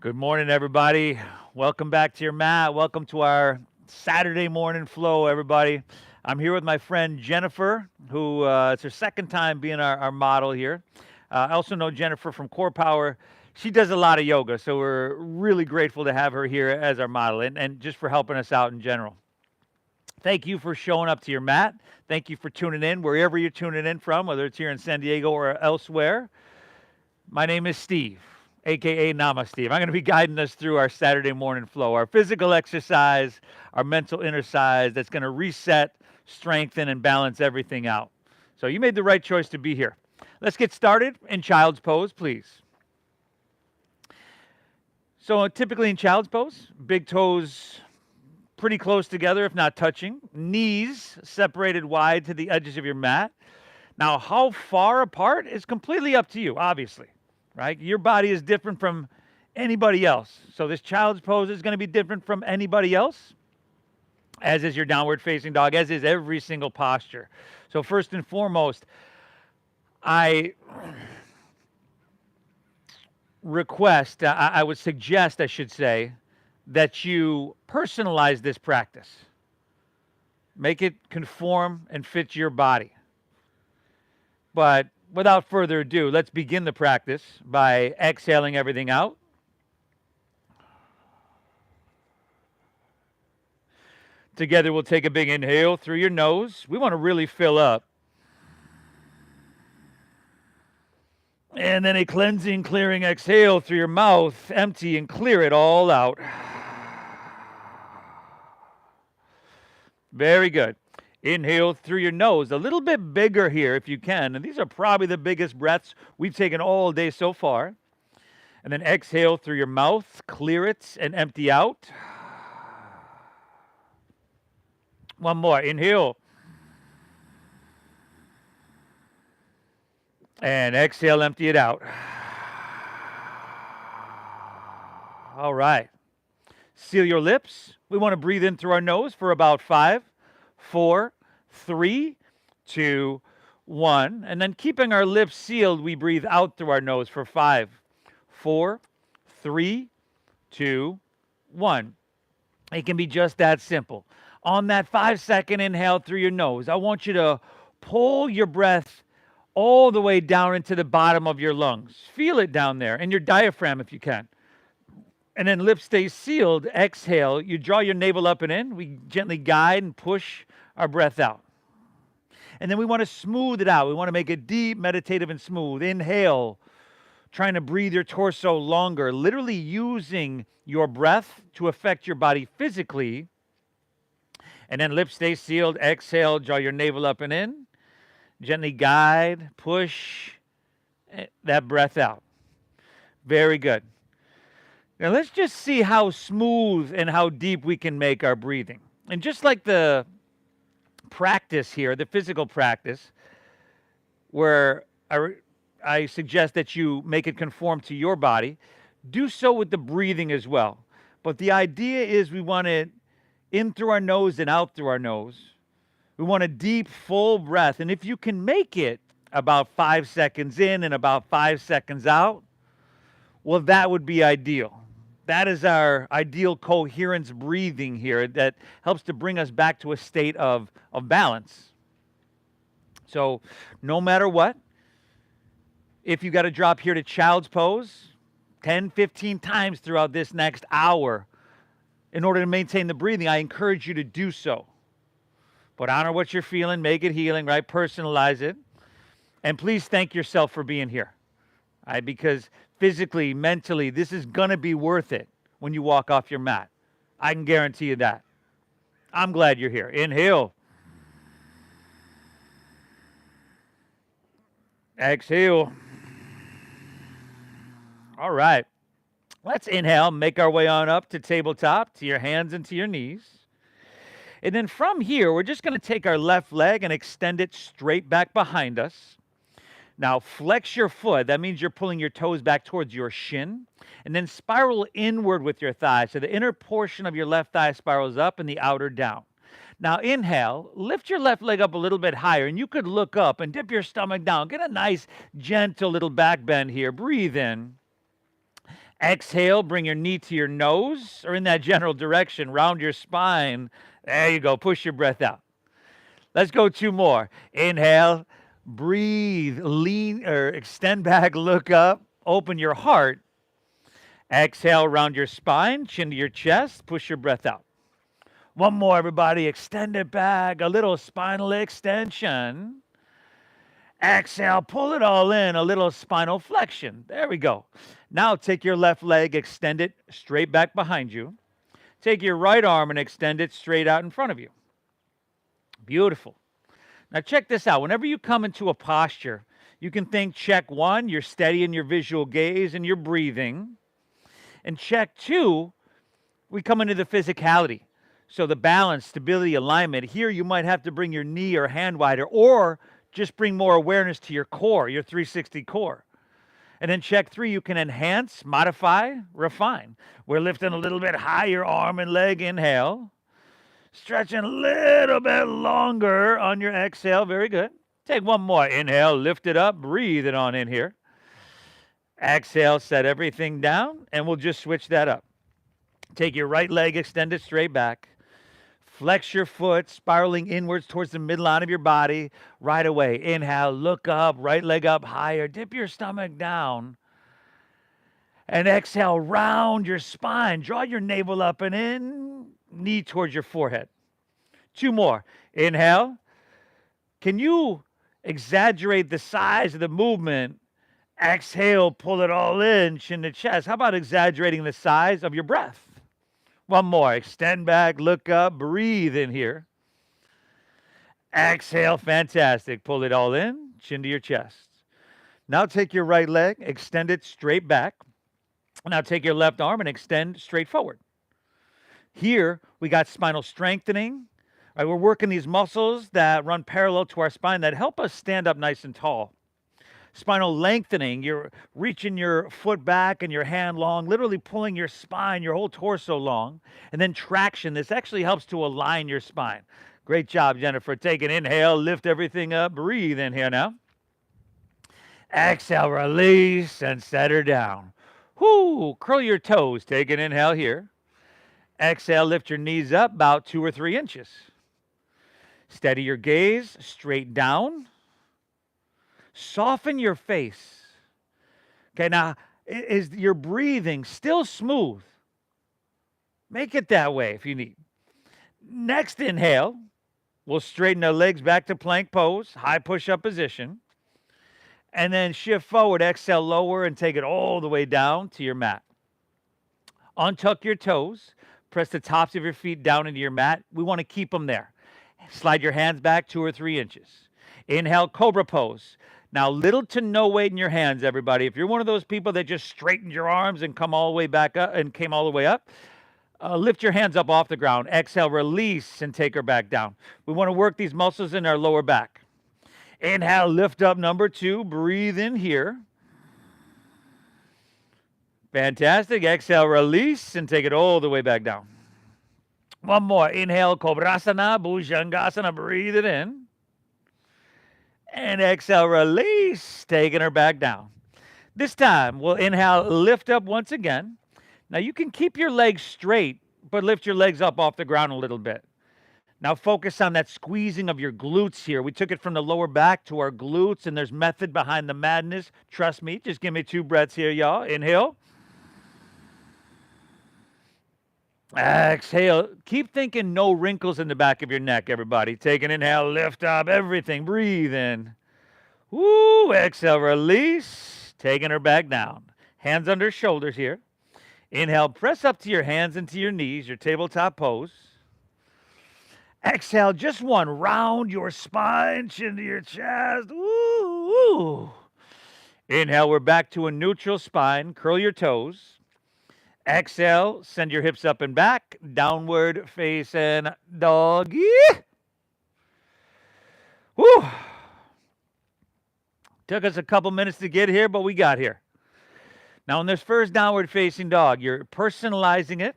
Good morning, everybody. Welcome back to your mat. Welcome to our Saturday morning flow, everybody. I'm here with my friend Jennifer, who it's her second time being our model here. I also know Jennifer from Core Power. She does a lot of yoga, so we're really grateful to have her here as our model and just for helping us out in general. Thank you for showing up to your mat. Thank you for tuning in wherever you're tuning in from, whether it's here in San Diego or elsewhere. My name is Steve, aka Nama Steve. I'm going to be guiding us through our Saturday morning flow, our physical exercise, our mental exercise that's going to reset, strengthen, and balance everything out. So you made the right choice to be here. Let's get started in child's pose, please. So typically in child's pose, big toes pretty close together, if not touching, knees separated wide to the edges of your mat. Now, how far apart is completely up to you, obviously, right? Your body is different from anybody else. So this child's pose is going to be different from anybody else, as is your downward facing dog, as is every single posture. So first and foremost, I I would suggest, I should say, that you personalize this practice. Make it conform and fit your body. But without further ado, let's begin the practice by exhaling everything out. Together, we'll take a big inhale through your nose. We want to really fill up. And then a cleansing, clearing exhale through your mouth. Empty and clear it all out. Very good. Inhale through your nose, a little bit bigger here if you can. And these are probably the biggest breaths we've taken all day so far. And then exhale through your mouth, clear it and empty out. One more. Inhale. And exhale, empty it out. All right. Seal your lips. We want to breathe in through our nose for about 5, 4, 3, 2, 1. And then keeping our lips sealed, we breathe out through our nose for 5, 4, 3, 2, 1. It can be just that simple. On that 5-second inhale through your nose, I want you to pull your breath all the way down into the bottom of your lungs. Feel it down there, and your diaphragm if you can. And then lips stay sealed. Exhale. You draw your navel up and in. We gently guide and push our breath out. And then we want to smooth it out. We want to make it deep, meditative, and smooth. Inhale, trying to breathe your torso longer, literally using your breath to affect your body physically. And then lips stay sealed. Exhale, draw your navel up and in. Gently guide, push that breath out. Very good. Now let's just see how smooth and how deep we can make our breathing. And just like the practice here, the physical practice, where I suggest that you make it conform to your body, do so with the breathing as well. But the idea is we want it in through our nose and out through our nose. We want a deep, full breath. And if you can make it about 5 seconds in and about 5 seconds out, well, that would be ideal. That is our ideal coherence breathing here that helps to bring us back to a state of balance. So no matter what, if you got to drop here to child's pose 10, 15 times throughout this next hour in order to maintain the breathing, I encourage you to do so. But honor what you're feeling, make it healing, right? Personalize it. And please thank yourself for being here, right? Because physically, mentally, this is going to be worth it when you walk off your mat. I can guarantee you that. I'm glad you're here. Inhale. Exhale. All right. Let's inhale, make our way on up to tabletop, to your hands and to your knees. And then from here, we're just going to take our left leg and extend it straight back behind us. Now, flex your foot. That means you're pulling your toes back towards your shin. And then spiral inward with your thigh. So the inner portion of your left thigh spirals up and the outer down. Now, inhale, lift your left leg up a little bit higher. And you could look up and dip your stomach down. Get a nice, gentle little back bend here. Breathe in. Exhale, bring your knee to your nose or in that general direction, round your spine. There you go. Push your breath out. Let's go 2 more. Inhale, breathe, lean or extend back, look up, open your heart. Exhale, round your spine, chin to your chest, push your breath out. One more, everybody. Extend it back, a little spinal extension. Exhale, pull it all in, a little spinal flexion. There we go. Now take your left leg, extend it straight back behind you. Take your right arm and extend it straight out in front of you. Beautiful. Now check this out. Whenever you come into a posture, you can think check 1, you're steady in your visual gaze and you're breathing. And check 2, we come into the physicality. So the balance, stability, alignment. Here you might have to bring your knee or hand wider or just bring more awareness to your core, your 360 core. And then check 3, you can enhance, modify, refine. We're lifting a little bit higher, arm and leg, inhale. Stretching a little bit longer on your exhale, very good. Take one more, inhale, lift it up, breathe it on in here. Exhale, set everything down, and we'll just switch that up. Take your right leg, extend it straight back. Flex your foot, spiraling inwards towards the midline of your body. Right away, inhale, look up, right leg up higher. Dip your stomach down. And exhale, round your spine. Draw your navel up and in, knee towards your forehead. 2 more. Inhale. Can you exaggerate the size of the movement? Exhale, pull it all in, chin to chest. How about exaggerating the size of your breath? One more. Extend back, look up, breathe in here. Exhale, fantastic. Pull it all in, chin to your chest. Now take your right leg, extend it straight back. Now take your left arm and extend straight forward. Here, we got spinal strengthening. Right, we're working these muscles that run parallel to our spine that help us stand up nice and tall. Spinal lengthening, you're reaching your foot back and your hand long, literally pulling your spine, your whole torso long. And then traction, this actually helps to align your spine. Great job, Jennifer. Take an inhale, lift everything up, breathe in here now. Exhale, release, and set her down. Whoo, curl your toes. Take an inhale here. Exhale, lift your knees up about 2 or 3 inches. Steady your gaze, straight down. Soften your face. Okay, now, is your breathing still smooth? Make it that way if you need. Next inhale, we'll straighten our legs back to plank pose, high push-up position. And then shift forward, exhale, lower, and take it all the way down to your mat. Untuck your toes. Press the tops of your feet down into your mat. We want to keep them there. Slide your hands back 2 or 3 inches. Inhale, cobra pose. Now, little to no weight in your hands, everybody. If you're one of those people that just straightened your arms and come all the way back up and came all the way up, lift your hands up off the ground. Exhale, release, and take her back down. We want to work these muscles in our lower back. Inhale, lift up number 2. Breathe in here. Fantastic. Exhale, release, and take it all the way back down. One more. Inhale, Kobrasana, Bhujangasana. Breathe it in. And exhale, release, taking her back down. This time, we'll inhale, lift up once again. Now, you can keep your legs straight, but lift your legs up off the ground a little bit. Now, focus on that squeezing of your glutes here. We took it from the lower back to our glutes, and there's method behind the madness. Trust me. Just give me 2 breaths here, y'all. Inhale. Exhale. Keep thinking no wrinkles in the back of your neck, everybody. Take an inhale, lift up, everything. Breathe in. Woo, exhale, release. Taking her back down. Hands under shoulders here. Inhale, press up to your hands and to your knees, your tabletop pose. Exhale, just one. Round your spine, chin to your chest. Woo. Inhale, we're back to a neutral spine. Curl your toes. Exhale, send your hips up and back, downward facing doggy. Woo. Took us a couple minutes to get here, but we got here. Now, in this first downward facing dog, you're personalizing it.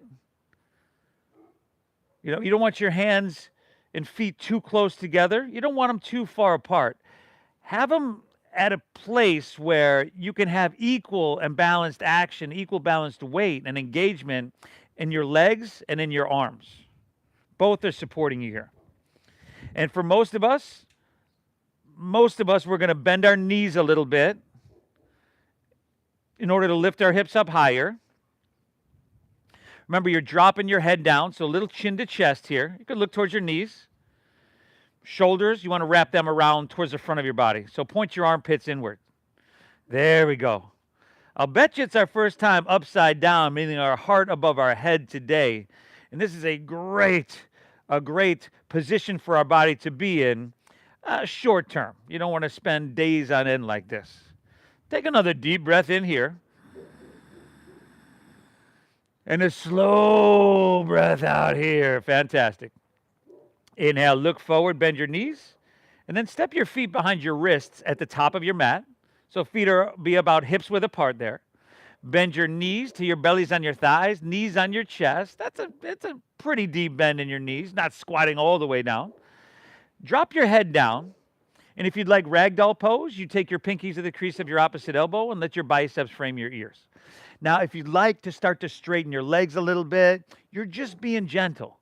You know, you don't want your hands and feet too close together. You don't want them too far apart. Have them at a place where you can have equal and balanced action, equal balanced weight and engagement in your legs and in your arms. Both are supporting you here. And for most of us, we're going to bend our knees a little bit in order to lift our hips up higher. Remember, you're dropping your head down, so a little chin to chest here. You can look towards your knees. Shoulders, you want to wrap them around towards the front of your body. So point your armpits inward. There we go. I'll bet you it's our first time upside down, meaning our heart above our head today. And this is a great position for our body to be in short term. You don't want to spend days on end like this. Take another deep breath in here. And a slow breath out here. Fantastic. Inhale, look forward, bend your knees, and then step your feet behind your wrists at the top of your mat. So feet are be about hips width apart there. Bend your knees to your bellies on your thighs, knees on your chest. It's a pretty deep bend in your knees, not squatting all the way down. Drop your head down, and if you'd like ragdoll pose, you take your pinkies to the crease of your opposite elbow and let your biceps frame your ears. Now, if you'd like to start to straighten your legs a little bit, you're just being gentle.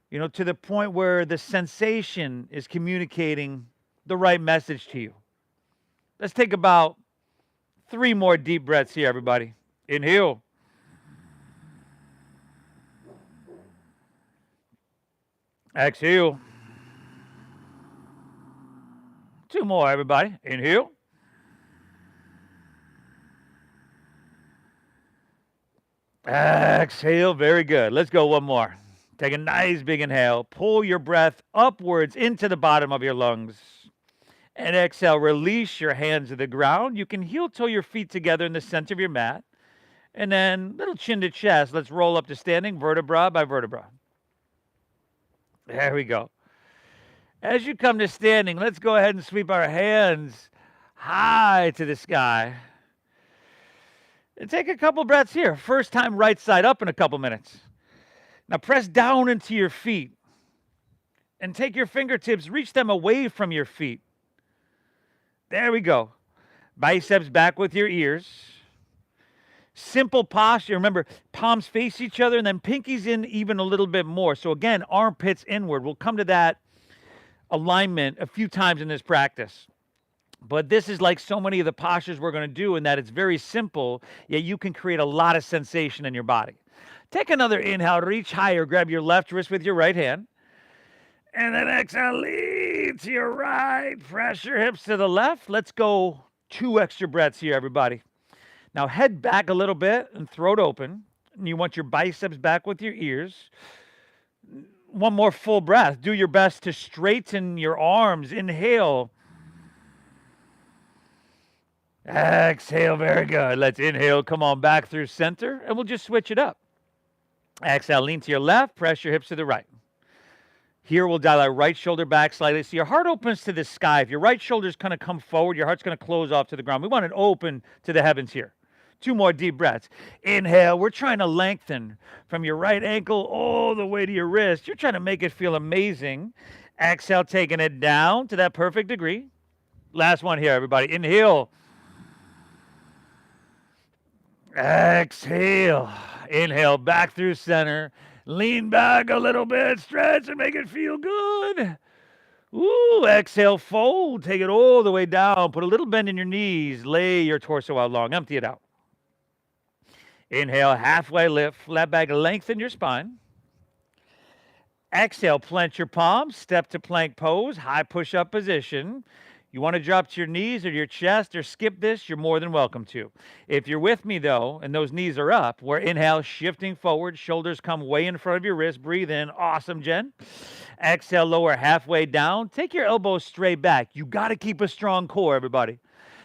You know, to the point where the sensation is communicating the right message to you. Let's take about 3 more deep breaths here, everybody. Inhale. Exhale. 2 more, everybody. Inhale. Exhale. Very good. Let's go 1 more. Take a nice big inhale. Pull your breath upwards into the bottom of your lungs. And exhale, release your hands to the ground. You can heel toe your feet together in the center of your mat. And then little chin to chest. Let's roll up to standing, vertebra by vertebra. There we go. As you come to standing, let's go ahead and sweep our hands high to the sky. And take a couple breaths here. First time right side up in a couple minutes. Now press down into your feet and take your fingertips, reach them away from your feet. There we go. Biceps back with your ears. Simple posture. Remember, palms face each other and then pinkies in even a little bit more. So again, armpits inward. We'll come to that alignment a few times in this practice. But this is like so many of the postures we're going to do in that it's very simple, yet you can create a lot of sensation in your body. Take another inhale, reach higher, grab your left wrist with your right hand. And then exhale, lean to your right, press your hips to the left. Let's go 2 extra breaths here, everybody. Now head back a little bit and throat open. And you want your biceps back with your ears. 1 more full breath. Do your best to straighten your arms. Inhale. Exhale, very good. Let's inhale, come on back through center, and we'll just switch it up. Exhale, lean to your left, press your hips to the right. Here we'll dial our right shoulder back slightly. So your heart opens to the sky. If your right shoulder's going to come forward, your heart's going to close off to the ground. We want it open to the heavens here. 2 more deep breaths. Inhale, we're trying to lengthen from your right ankle all the way to your wrist. You're trying to make it feel amazing. Exhale, taking it down to that perfect degree. Last one here, everybody. Inhale. Exhale. Inhale, back through center. Lean back a little bit, stretch and make it feel good. Ooh, exhale, fold. Take it all the way down. Put a little bend in your knees. Lay your torso out long. Empty it out. Inhale, halfway lift. Flat back, lengthen your spine. Exhale, plant your palms. Step to plank pose. High push-up position. You want to drop to your knees or your chest or skip this, you're more than welcome to. If you're with me, though, and those knees are up, we're inhale, shifting forward. Shoulders come way in front of your wrist. Breathe in. Awesome, Jen. Exhale, lower halfway down. Take your elbows straight back. You got to keep a strong core, everybody.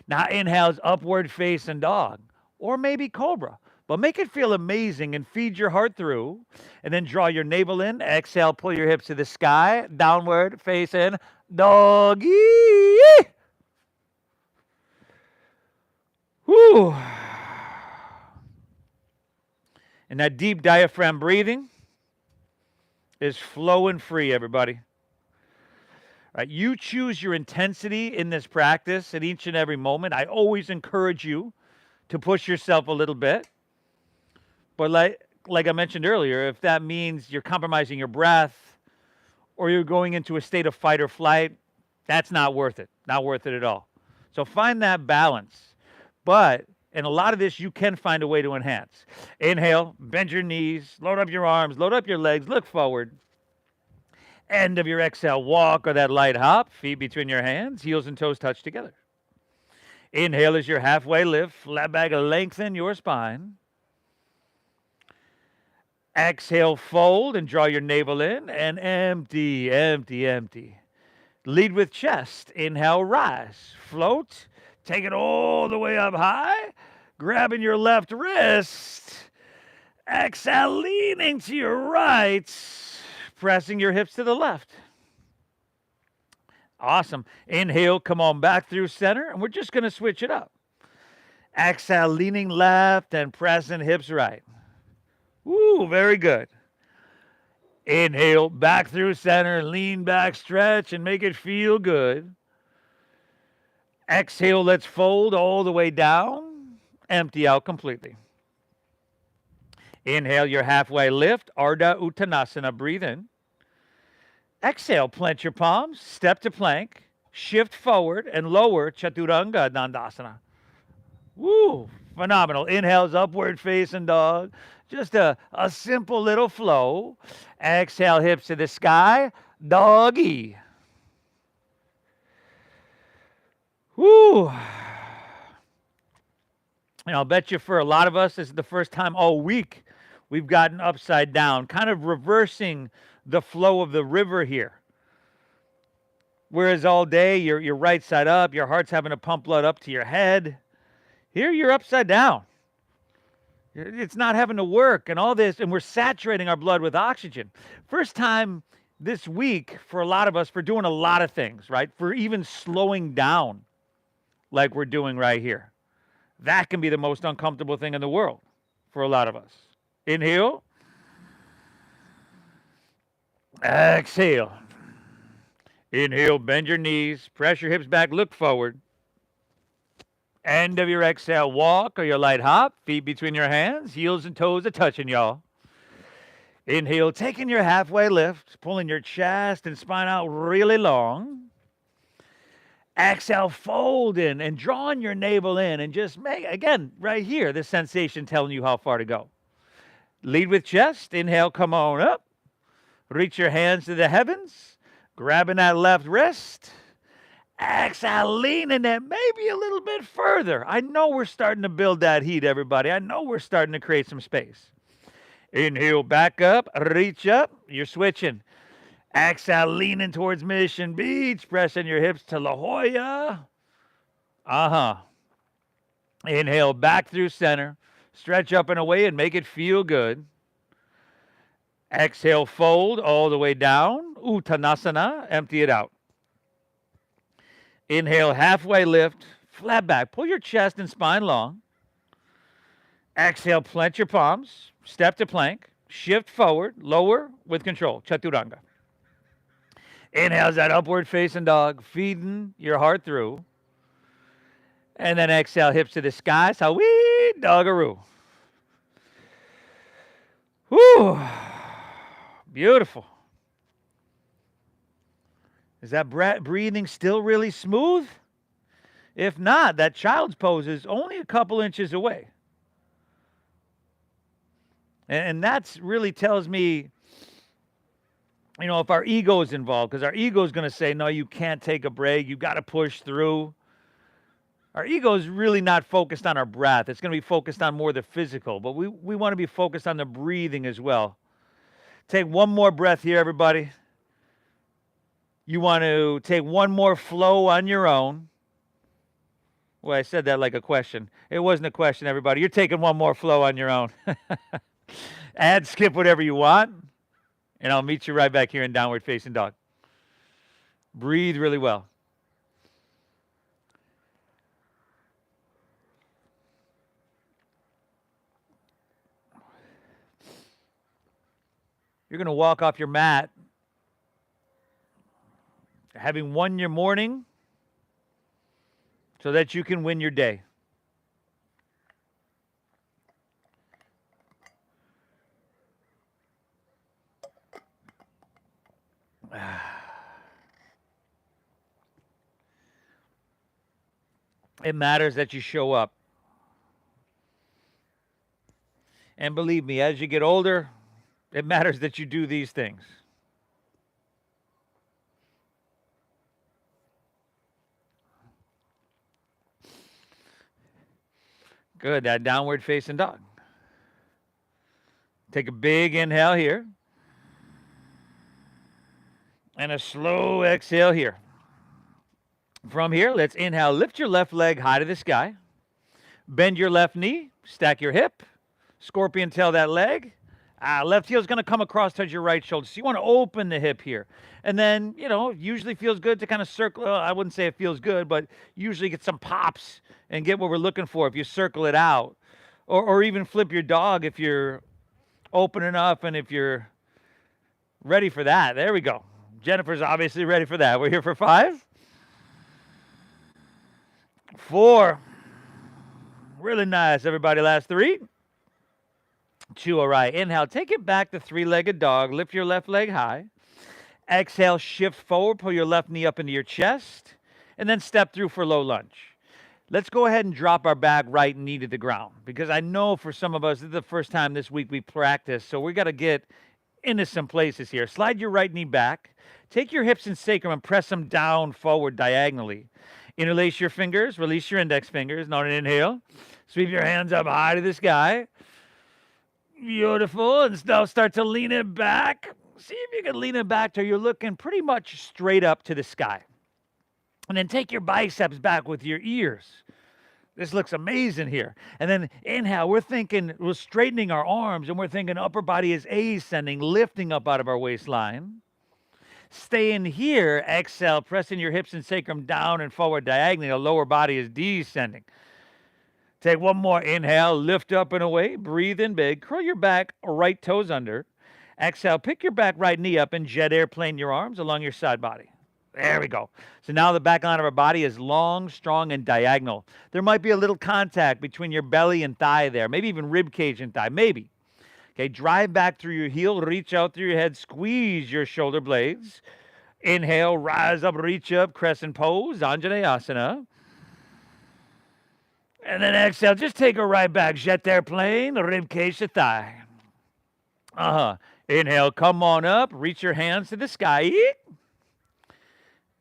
Now, inhales, upward facing dog, or maybe cobra. But make it feel amazing and feed your heart through. And then draw your navel in. Exhale, pull your hips to the sky. Downward facing doggy. Whew. And that deep diaphragm breathing is flowing free, everybody. Right? You choose your intensity in this practice at each and every moment. I always encourage you to push yourself a little bit. But like I mentioned earlier, if that means you're compromising your breath or you're going into a state of fight or flight, that's not worth it. Not worth it at all. So find that balance. But in a lot of this, you can find a way to enhance. Inhale, bend your knees, load up your arms, load up your legs, look forward. End of your exhale, walk or that light hop, feet between your hands, heels and toes touch together. Inhale as your halfway lift, flat back, lengthen your spine. Exhale, fold and draw your navel in and empty, empty, empty. Lead with chest. Inhale, rise, float, take it all the way up high, grabbing your left wrist. Exhale, leaning to your right, pressing your hips to the left. Awesome. Inhale, come on back through center, and we're just going to switch it up. Exhale, leaning left and pressing hips right. Woo, very good. Inhale, back through center, lean back, stretch, and make it feel good. Exhale, let's fold all the way down, empty out completely. Inhale, your halfway lift, Ardha Uttanasana, breathe in. Exhale, plant your palms, step to plank, shift forward and lower Chaturanga Dandasana. Woo, phenomenal. Inhales, upward facing dog. Just a simple little flow. Exhale, hips to the sky, doggy. Woo. And I'll bet you for a lot of us, this is the first time all week we've gotten upside down, kind of reversing the flow of the river here. Whereas all day you're right side up, your heart's having to pump blood up to your head. Here you're upside down. It's not having to work and all this, and we're saturating our blood with oxygen. First time this week for a lot of us for doing a lot of things, right? For even slowing down like we're doing right here. That can be the most uncomfortable thing in the world for a lot of us. Inhale. Exhale. Inhale, bend your knees, press your hips back, look forward. End of your exhale, walk or your light hop, feet between your hands, heels and toes are touching, y'all. Inhale, taking your halfway lift, pulling your chest and spine out really long. Exhale, fold in and drawing your navel in and just make, again, right here, this sensation telling you how far to go. Lead with chest. Inhale, come on up. Reach your hands to the heavens, grabbing that left wrist. Exhale, leaning it maybe a little bit further. I know we're starting to build that heat, everybody. I know we're starting to create some space. Inhale, back up, reach up. You're switching. Exhale, leaning towards Mission Beach, pressing your hips to La Jolla. Inhale, back through center. Stretch up and away and make it feel good. Exhale, fold all the way down. Uttanasana, empty it out. Inhale, halfway lift, flat back. Pull your chest and spine long. Exhale, plant your palms, step to plank, shift forward, lower with control, Chaturanga. Inhale, that upward facing dog, feeding your heart through. And then exhale, hips to the sky, so wee, doggaroo. Whew, beautiful. Is that breathing still really smooth? If not, that child's pose is only a couple inches away. And that really tells me, you know, if our ego is involved, because our ego is going to say, no, you can't take a break. You got to push through. Our ego is really not focused on our breath. It's going to be focused on more the physical, but we want to be focused on the breathing as well. Take one more breath here, everybody. You want to take one more flow on your own. Well, I said that like a question. It wasn't a question, everybody. You're taking one more flow on your own. Add, skip whatever you want, and I'll meet you right back here in downward facing dog. Breathe really well. You're going to walk off your mat having won your morning so that you can win your day. It matters that you show up. And believe me, as you get older, it matters that you do these things. Good, that downward facing dog. Take a big inhale here. And a slow exhale here. From here, let's inhale. Lift your left leg high to the sky. Bend your left knee. Stack your hip. Scorpion tail that leg. Left heel is going to come across towards your right shoulder. So you want to open the hip here. And then, usually feels good to kind of circle. I wouldn't say it feels good, but usually get some pops and get what we're looking for if you circle it out. Or even flip your dog if you're open enough and if you're ready for that. There we go. Jennifer's obviously ready for that. We're here for 5, 4. Really nice, everybody. Last 3, 2. All right. Inhale. Take it back to 3-legged dog. Lift your left leg high. Exhale. Shift forward. Pull your left knee up into your chest. And then step through for low lunge. Let's go ahead and drop our back right knee to the ground. Because I know for some of us, this is the first time this week we practice. So we got to get into some places here. Slide your right knee back. Take your hips and sacrum and press them down forward diagonally. Interlace your fingers. Release your index fingers. Now an inhale. Sweep your hands up high to the sky. Beautiful. And now start to lean it back. See if you can lean it back till you're looking pretty much straight up to the sky. And then take your biceps back with your ears. This looks amazing here. And then inhale. We're straightening our arms and we're thinking upper body is ascending, lifting up out of our waistline. Stay in here. Exhale. Pressing your hips and sacrum down and forward diagonally. The lower body is descending. Take one more inhale, lift up and away, breathe in big, curl your back, right toes under. Exhale, pick your back right knee up and jet airplane your arms along your side body. There we go. So now the back line of our body is long, strong, and diagonal. There might be a little contact between your belly and thigh there, maybe even rib cage and thigh, maybe. Okay, drive back through your heel, reach out through your head, squeeze your shoulder blades. Inhale, rise up, reach up, crescent pose, Anjaneyasana. And then exhale, just take a right back, jet airplane, rib cage to thigh. Inhale, come on up, reach your hands to the sky.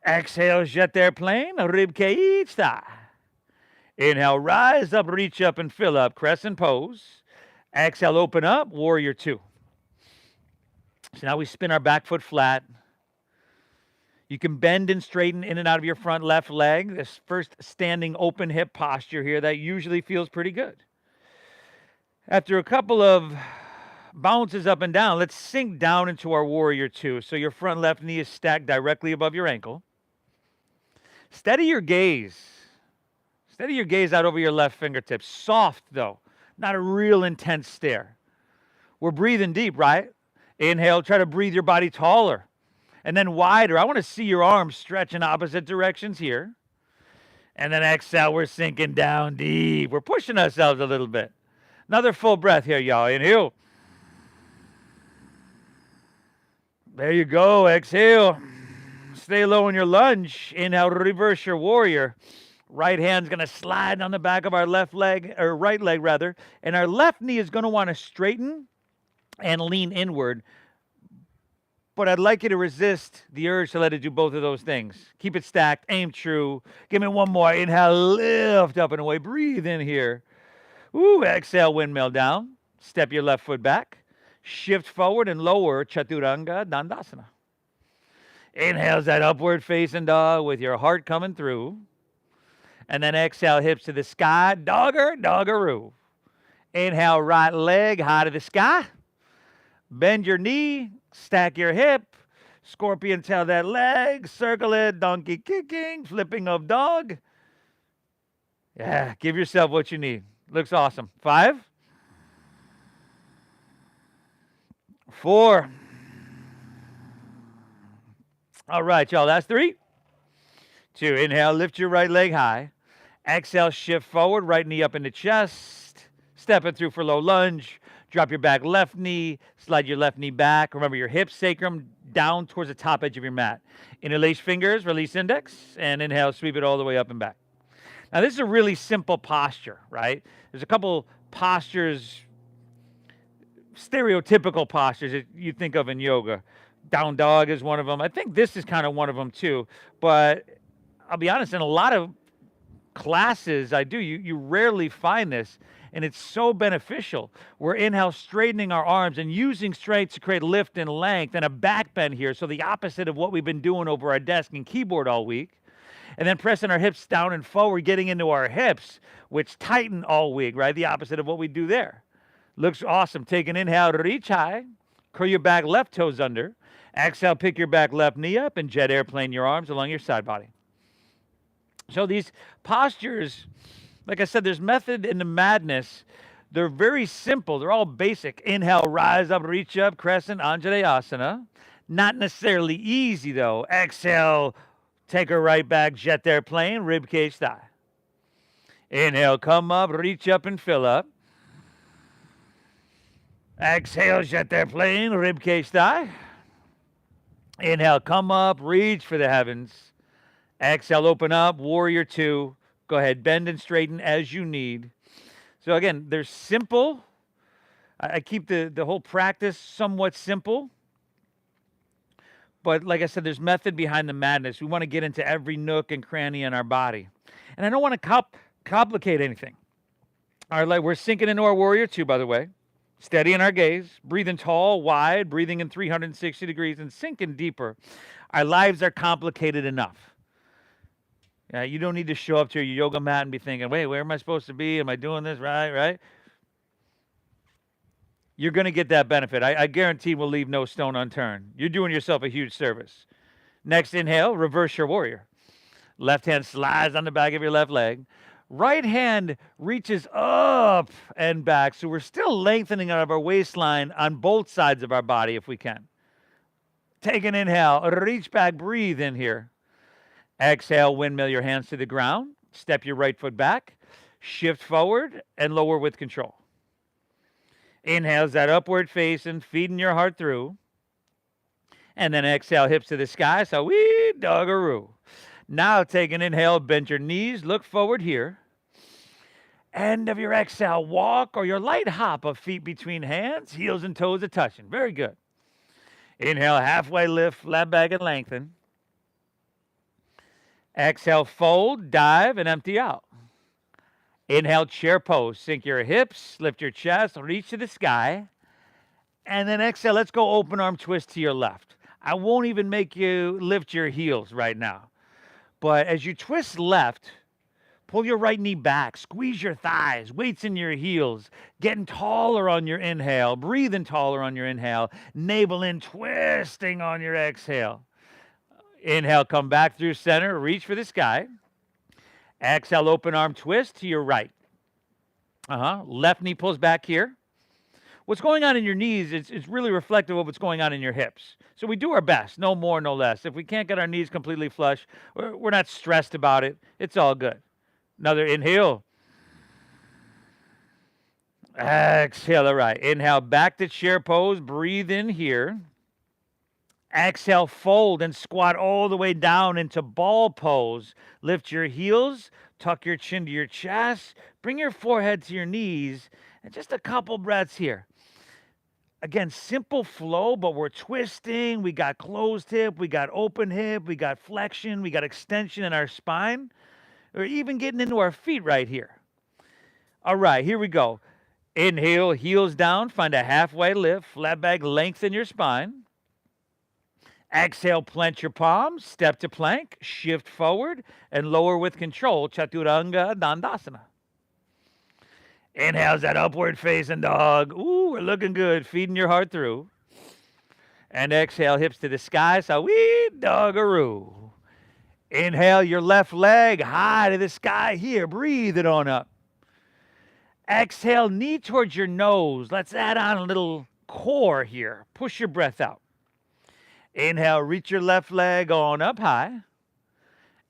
Exhale, jet airplane, rib cage, thigh. Inhale, rise up, reach up and fill up, crescent pose. Exhale, open up, warrior 2. So now we spin our back foot flat. You can bend and straighten in and out of your front left leg. This first standing open hip posture here, that usually feels pretty good. After a couple of bounces up and down, let's sink down into our warrior 2. So your front left knee is stacked directly above your ankle. Steady your gaze. Steady your gaze out over your left fingertips. Soft, though. Not a real intense stare. We're breathing deep, right? Inhale, try to breathe your body taller. And then wider. I want to see your arms stretch in opposite directions here. And then exhale, we're sinking down deep. We're pushing ourselves a little bit. Another full breath here, y'all. Inhale. There you go. Exhale. Stay low in your lunge. Inhale, reverse your warrior. Right hand's going to slide on the back of our left leg, or right leg rather. And our left knee is going to want to straighten and lean inward. But I'd like you to resist the urge to let it do both of those things. Keep it stacked, aim true. Give me one more. Inhale, lift up and away. Breathe in here. Ooh, exhale, windmill down. Step your left foot back. Shift forward and lower Chaturanga Dandasana. Inhales that upward facing dog with your heart coming through. And then exhale, hips to the sky. Dogger, doggeroo. Inhale, right leg high to the sky. Bend your knee. Stack your hip, scorpion tail that leg, circle it, donkey kicking, flipping of dog. Yeah, give yourself what you need. Looks awesome. 5, 4. All right, y'all, that's 3, 2. Inhale, lift your right leg high. Exhale, shift forward, right knee up in the chest. Step it through for low lunge. Drop your back left knee, slide your left knee back. Remember your hips, sacrum down towards the top edge of your mat. Interlace fingers, release index, and inhale, sweep it all the way up and back. Now, this is a really simple posture, right? There's a couple postures, stereotypical postures that you think of in yoga. Down dog is one of them. I think this is kind of one of them too. But I'll be honest, in a lot of classes you rarely find this, and it's so beneficial. We're inhale, straightening our arms and using strength to create lift and length and a back bend here, so the opposite of what we've been doing over our desk and keyboard all week. And then pressing our hips down and forward, getting into our hips, which tighten all week, right? The opposite of what we do there. Looks awesome. Take an inhale, reach high, curl your back left toes under. Exhale, pick your back left knee up and jet airplane your arms along your side body. So these postures, like I said, there's method in the madness. They're very simple. They're all basic. Inhale, rise up, reach up, crescent, Anjaneyasana. Not necessarily easy, though. Exhale, take a right back, jet airplane, rib cage thigh. Inhale, come up, reach up and fill up. Exhale, jet airplane, rib cage thigh. Inhale, come up, reach for the heavens. Exhale, open up, warrior 2. Go ahead, bend and straighten as you need. So again, they're simple. I keep the whole practice somewhat simple. But like I said, there's method behind the madness. We want to get into every nook and cranny in our body. And I don't want to complicate anything. All right, we're sinking into our warrior 2, by the way. Steady in our gaze, breathing tall, wide, breathing in 360 degrees and sinking deeper. Our lives are complicated enough. You don't need to show up to your yoga mat and be thinking, wait, where am I supposed to be? Am I doing this right? You're going to get that benefit. I guarantee we'll leave no stone unturned. You're doing yourself a huge service. Next inhale, reverse your warrior. Left hand slides on the back of your left leg. Right hand reaches up and back. So we're still lengthening out of our waistline on both sides of our body if we can. Take an inhale, reach back, breathe in here. Exhale, windmill your hands to the ground. Step your right foot back. Shift forward and lower with control. Inhale, that upward facing, feeding your heart through. And then exhale, hips to the sky. So wee doggaroo. Now take an inhale, bend your knees, look forward here. End of your exhale, walk or your light hop of feet between hands, heels and toes are touching. Very good. Inhale, halfway lift, flat back and lengthen. Exhale, fold, dive, and empty out. Inhale, chair pose. Sink your hips, lift your chest, reach to the sky. And then exhale, let's go open arm twist to your left. I won't even make you lift your heels right now. But as you twist left, pull your right knee back, squeeze your thighs, weights in your heels, getting taller on your inhale, breathing taller on your inhale, navel in, twisting on your exhale. Inhale, come back through center, reach for the sky. Exhale, open arm twist to your right. Left knee pulls back here. What's going on in your knees is really reflective of what's going on in your hips. So we do our best, no more, no less. If we can't get our knees completely flush, we're not stressed about it. It's all good. Another inhale. Exhale, all right. Inhale, back to chair pose. Breathe in here. Exhale, fold and squat all the way down into ball pose. Lift your heels, tuck your chin to your chest, bring your forehead to your knees, and just a couple breaths here. Again, simple flow, but we're twisting. We got closed hip, we got open hip, we got flexion, we got extension in our spine. We're even getting into our feet right here. All right, here we go. Inhale, heels down, find a halfway lift, flat back, lengthen your spine. Exhale, plant your palms, step to plank, shift forward, and lower with control, Chaturanga Dandasana. Inhale's that upward facing dog. Ooh, we're looking good, feeding your heart through. And exhale, hips to the sky, so wee doggaroo. Inhale, your left leg high to the sky here, breathe it on up. Exhale, knee towards your nose. Let's add on a little core here. Push your breath out. Inhale, reach your left leg on up high.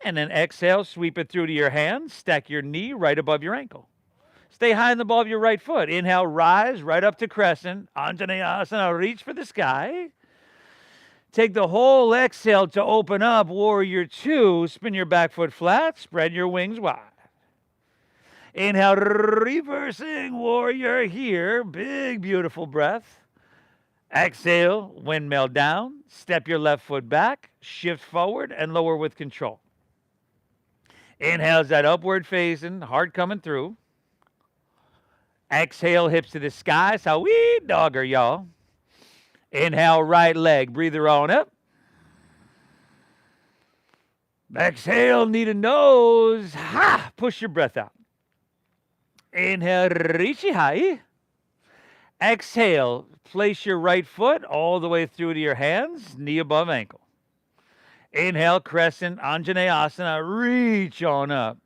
And then exhale, sweep it through to your hands. Stack your knee right above your ankle. Stay high in the ball of your right foot. Inhale, rise right up to crescent. Anjaneyasana, reach for the sky. Take the whole exhale to open up. Warrior two. Spin your back foot flat. Spread your wings wide. Inhale, reversing warrior here. Big, beautiful breath. Exhale, windmill down. Step your left foot back. Shift forward and lower with control. Inhale's that upward facing, heart coming through. Exhale, hips to the sky. Sawi dogger, y'all. Inhale, right leg. Breather on up. Exhale, knee to nose. Ha! Push your breath out. Inhale, Rishi high. Exhale, place your right foot all the way through to your hands, knee above ankle. Inhale, crescent, Anjaneyasana, reach on up.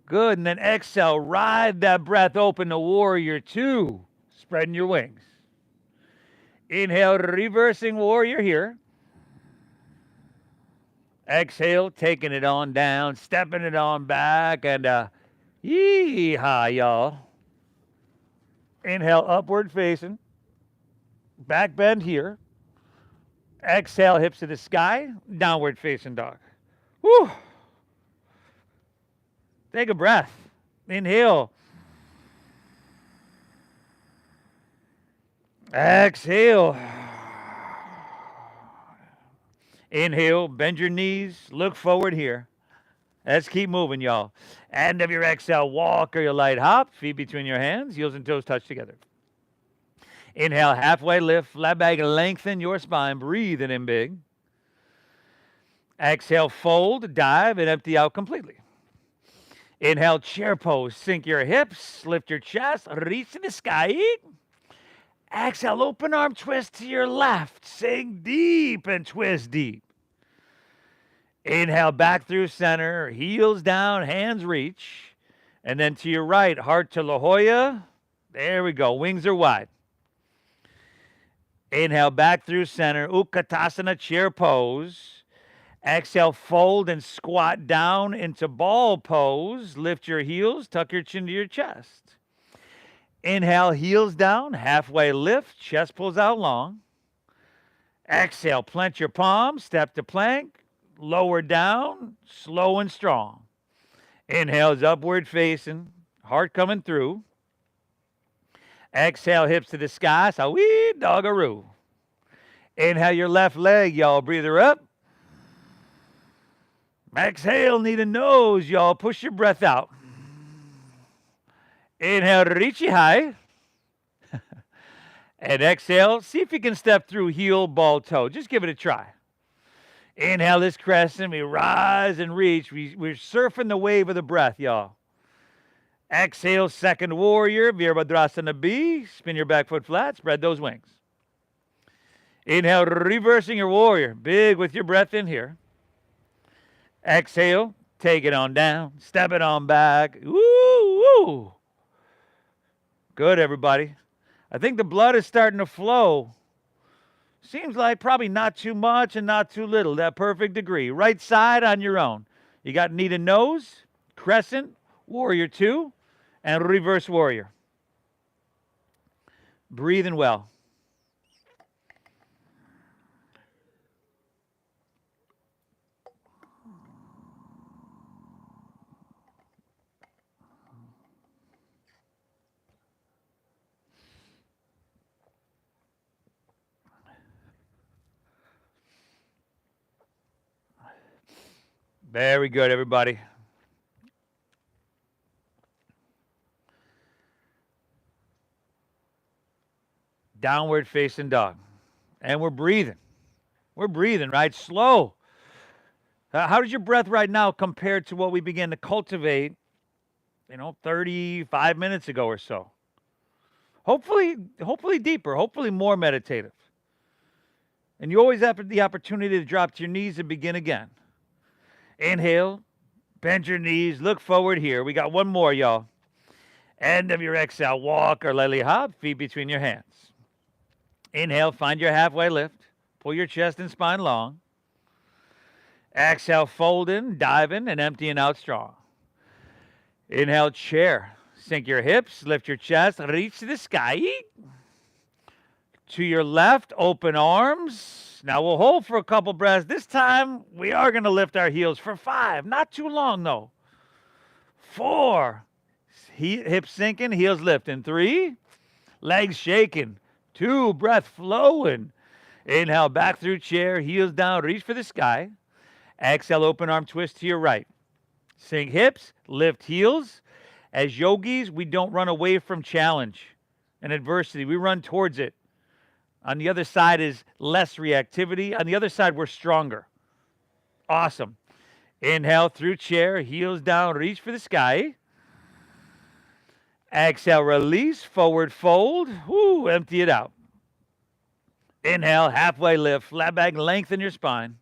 Good, and then exhale, ride that breath open to warrior two, spreading your wings. Inhale, reversing warrior here. Exhale, taking it on down, stepping it on back, and yee-haw, y'all. Inhale, upward facing. Back bend here. Exhale, hips to the sky. Downward facing dog. Whew. Take a breath. Inhale. Exhale. Inhale, bend your knees. Look forward here. Let's keep moving, y'all. End of your exhale, walk or your light hop. Feet between your hands, heels and toes touch together. Inhale, halfway lift, flat back, lengthen your spine. Breathe it in big. Exhale, fold, dive, and empty out completely. Inhale, chair pose. Sink your hips, lift your chest, reach to the sky. Exhale, open arm twist to your left. Sink deep and twist deep. Inhale, back through center, heels down, hands reach. And then to your right, heart to La Jolla. There we go, wings are wide. Inhale, back through center, Utkatasana, chair pose. Exhale, fold and squat down into ball pose. Lift your heels, tuck your chin to your chest. Inhale, heels down, halfway lift, chest pulls out long. Exhale, plant your palms, step to plank. Lower down, slow and strong. Inhale is upward facing, heart coming through. Exhale, hips to the sky, sawi doggaroo. Inhale your left leg, y'all, breather up. Exhale, knee to nose, y'all, push your breath out. Inhale, Richi high. And exhale, see if you can step through heel, ball, toe. Just give it a try. Inhale this crescent, we rise and reach. We're surfing the wave of the breath, y'all. Exhale, second warrior, Virabhadrasana B. Spin your back foot flat, spread those wings. Inhale, reversing your warrior. Big with your breath in here. Exhale, take it on down, step it on back. Woo, woo. Good, everybody. I think the blood is starting to flow. Seems like probably not too much and not too little, that perfect degree. Right side on your own. You got knee to nose, crescent, warrior two, and reverse warrior. Breathing well. Very good, everybody. Downward facing dog. And we're breathing. We're breathing, right? Slow. How does your breath right now compare to what we began to cultivate, 35 minutes ago or so? Hopefully deeper, hopefully more meditative. And you always have the opportunity to drop to your knees and begin again. Inhale, bend your knees, look forward here. We got one more, y'all. End of your exhale, walk or lily hop, feet between your hands. Inhale, find your halfway lift. Pull your chest and spine long. Exhale, folding, diving, and emptying out strong. Inhale, chair. Sink your hips, lift your chest, reach to the sky. To your left, open arms. Now we'll hold for a couple breaths. This time, we are going to lift our heels for 5. Not too long, though. 4. Hips sinking, heels lifting. 3. Legs shaking. 2. Breath flowing. Inhale, back through chair, heels down, reach for the sky. Exhale, open arm twist to your right. Sink hips, lift heels. As yogis, we don't run away from challenge and adversity. We run towards it. On the other side is less reactivity. On the other side, we're stronger. Awesome. Inhale through chair, heels down, reach for the sky. Exhale, release, forward fold. Woo, empty it out. Inhale, halfway lift, flat back, lengthen your spine.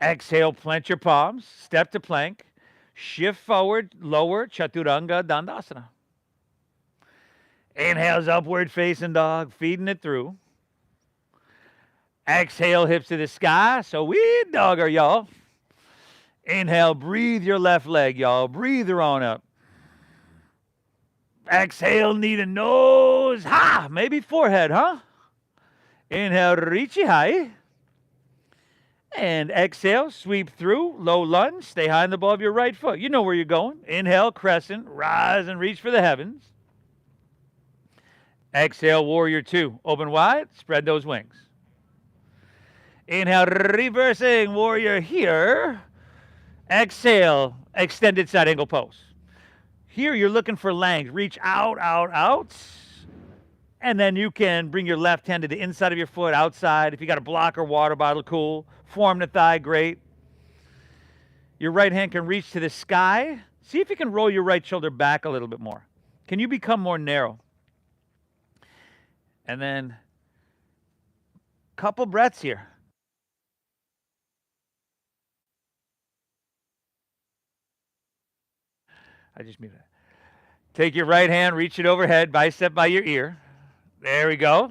Exhale, plant your palms, step to plank. Shift forward, lower, Chaturanga Dandasana. Inhale's upward facing dog, feeding it through. Exhale, hips to the sky. So we dogger, y'all. Inhale, breathe your left leg, y'all. Breathe her on up. Exhale, knee to nose. Ha! Maybe forehead, huh? Inhale, reach high. And exhale, sweep through, low lunge, stay high in the ball of your right foot. You know where you're going. Inhale, crescent, rise and reach for the heavens. Exhale, warrior 2. Open wide, spread those wings. Inhale, reversing, warrior here. Exhale, extended side angle pose. Here you're looking for length. Reach out, out, out. And then you can bring your left hand to the inside of your foot, outside. If you got a block or water bottle, cool. Forearm to thigh, great. Your right hand can reach to the sky. See if you can roll your right shoulder back a little bit more. Can you become more narrow? And then a couple breaths here. I just muted it. Take your right hand, reach it overhead, bicep by your ear. There we go.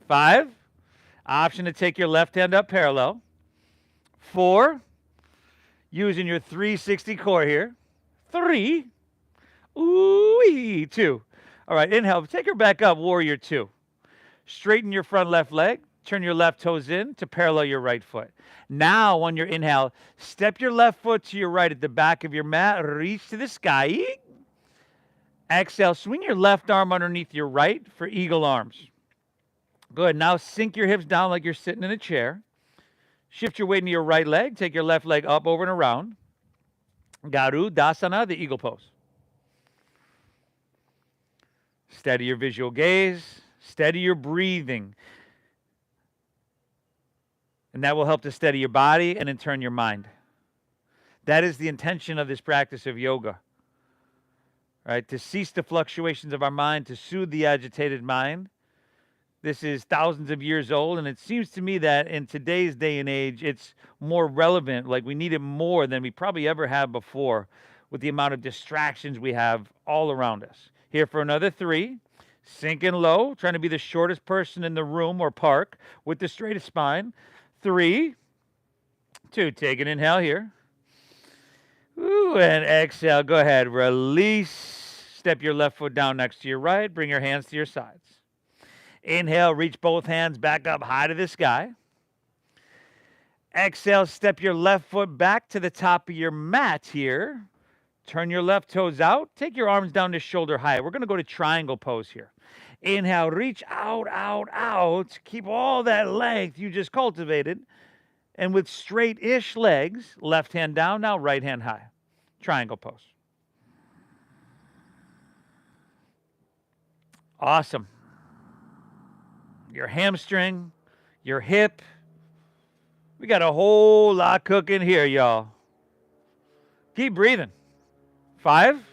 5. Option to take your left hand up parallel. 4. Using your 360 core here. 3. Ooh, 2. All right, inhale. Take her back up, warrior 2. Straighten your front left leg. Turn your left toes in to parallel your right foot. Now, on your inhale, step your left foot to your right at the back of your mat. Reach to the sky. Exhale, swing your left arm underneath your right for eagle arms. Good. Now sink your hips down like you're sitting in a chair. Shift your weight into your right leg. Take your left leg up, over, and around. Garudasana, the eagle pose. Steady your visual gaze. Steady your breathing. And that will help to steady your body and in turn your mind. That is the intention of this practice of yoga. Right? To cease the fluctuations of our mind, to soothe the agitated mind. This is thousands of years old, and it seems to me that in today's day and age, it's more relevant. Like we need it more than we probably ever have before with the amount of distractions we have all around us. Here for another 3. Sinking low, trying to be the shortest person in the room or park with the straightest spine. 3, 2, take an inhale here. Ooh, and exhale, go ahead, release. Step your left foot down next to your right, bring your hands to your sides. Inhale, reach both hands back up high to the sky. Exhale, step your left foot back to the top of your mat here. Turn your left toes out, take your arms down to shoulder height. We're gonna go to triangle pose here. Inhale, reach out, out, out. Keep all that length you just cultivated. And with straight-ish legs, left hand down, now right hand high. Triangle pose. Awesome. Your hamstring, your hip. We got a whole lot cooking here, y'all. Keep breathing. 5.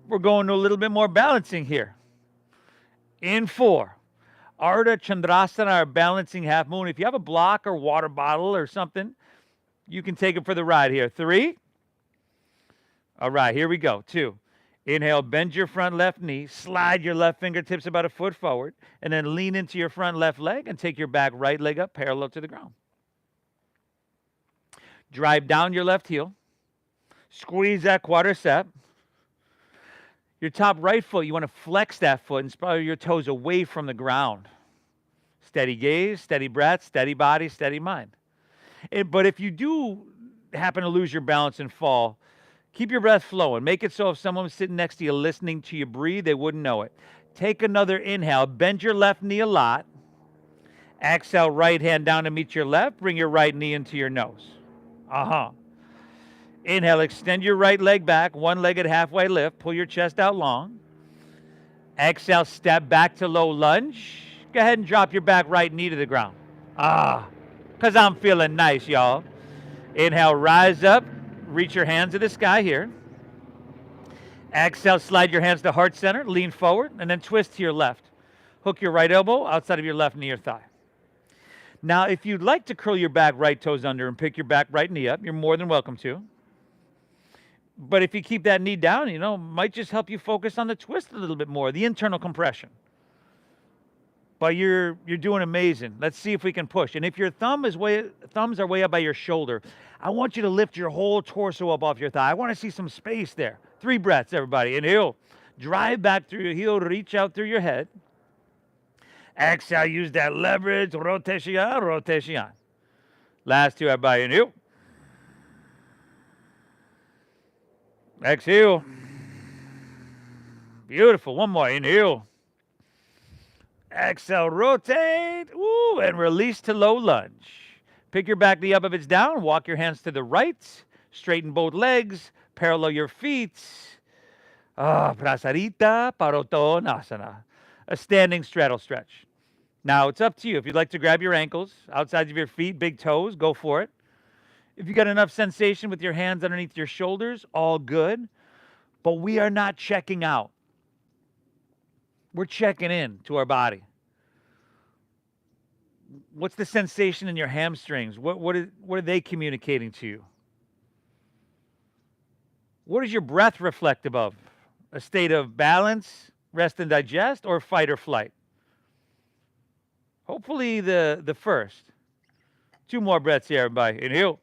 We're going to a little bit more balancing here. In 4. Ardha Chandrasana, or balancing half moon. If you have a block or water bottle or something, you can take it for the ride here. 3. All right, here we go. 2. Inhale, bend your front left knee, slide your left fingertips about a foot forward, and then lean into your front left leg and take your back right leg up parallel to the ground. Drive down your left heel. Squeeze that quadricep. Your top right foot, you want to flex that foot and spiral your toes away from the ground. Steady gaze, steady breath, steady body, steady mind. But if you do happen to lose your balance and fall, keep your breath flowing. Make it so if someone was sitting next to you listening to you breathe, they wouldn't know it. Take another inhale. Bend your left knee a lot. Exhale, right hand down to meet your left. Bring your right knee into your nose. Inhale, extend your right leg back, one-legged halfway lift. Pull your chest out long. Exhale, step back to low lunge. Go ahead and drop your back right knee to the ground. Because I'm feeling nice, y'all. Inhale, rise up. Reach your hands to the sky here. Exhale, slide your hands to heart center. Lean forward, and then twist to your left. Hook your right elbow outside of your left knee or thigh. Now, if you'd like to curl your back right toes under and pick your back right knee up, you're more than welcome to. But if you keep that knee down, might just help you focus on the twist a little bit more, the internal compression. But you're doing amazing. Let's see if we can push. And if your thumbs are way up by your shoulder, I want you to lift your whole torso up off your thigh. I want to see some space there. 3 breaths, everybody. Inhale. Drive back through your heel, reach out through your head. Exhale, use that leverage. Rotation, rotation. Last 2, everybody. Inhale. Exhale. Beautiful. One more. Inhale. Exhale, rotate. Ooh, and release to low lunge. Pick your back knee up if it's down. Walk your hands to the right. Straighten both legs. Parallel your feet. Prasarita Parotonasana. A standing straddle stretch. Now, it's up to you. If you'd like to grab your ankles, outside of your feet, big toes, go for it. If you got enough sensation with your hands underneath your shoulders, all good. But we are not checking out. We're checking in to our body. What's the sensation in your hamstrings? What are they communicating to you? What is your breath reflective of? A state of balance, rest and digest, or fight or flight? Hopefully the first. 2 more breaths here, everybody. Inhale.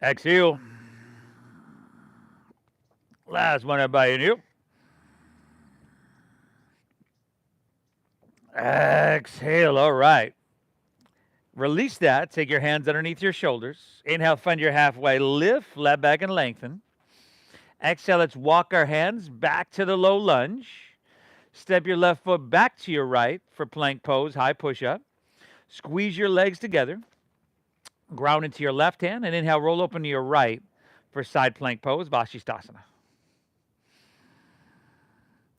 Exhale. Last one, everybody. Inhale. Exhale. All right. Release that. Take your hands underneath your shoulders. Inhale, find your halfway lift, flat back and lengthen. Exhale, let's walk our hands back to the low lunge. Step your left foot back to your right for plank pose, high push-up. Squeeze your legs together. Ground into your left hand, and inhale, roll open to your right for side plank pose, Vashisthasana.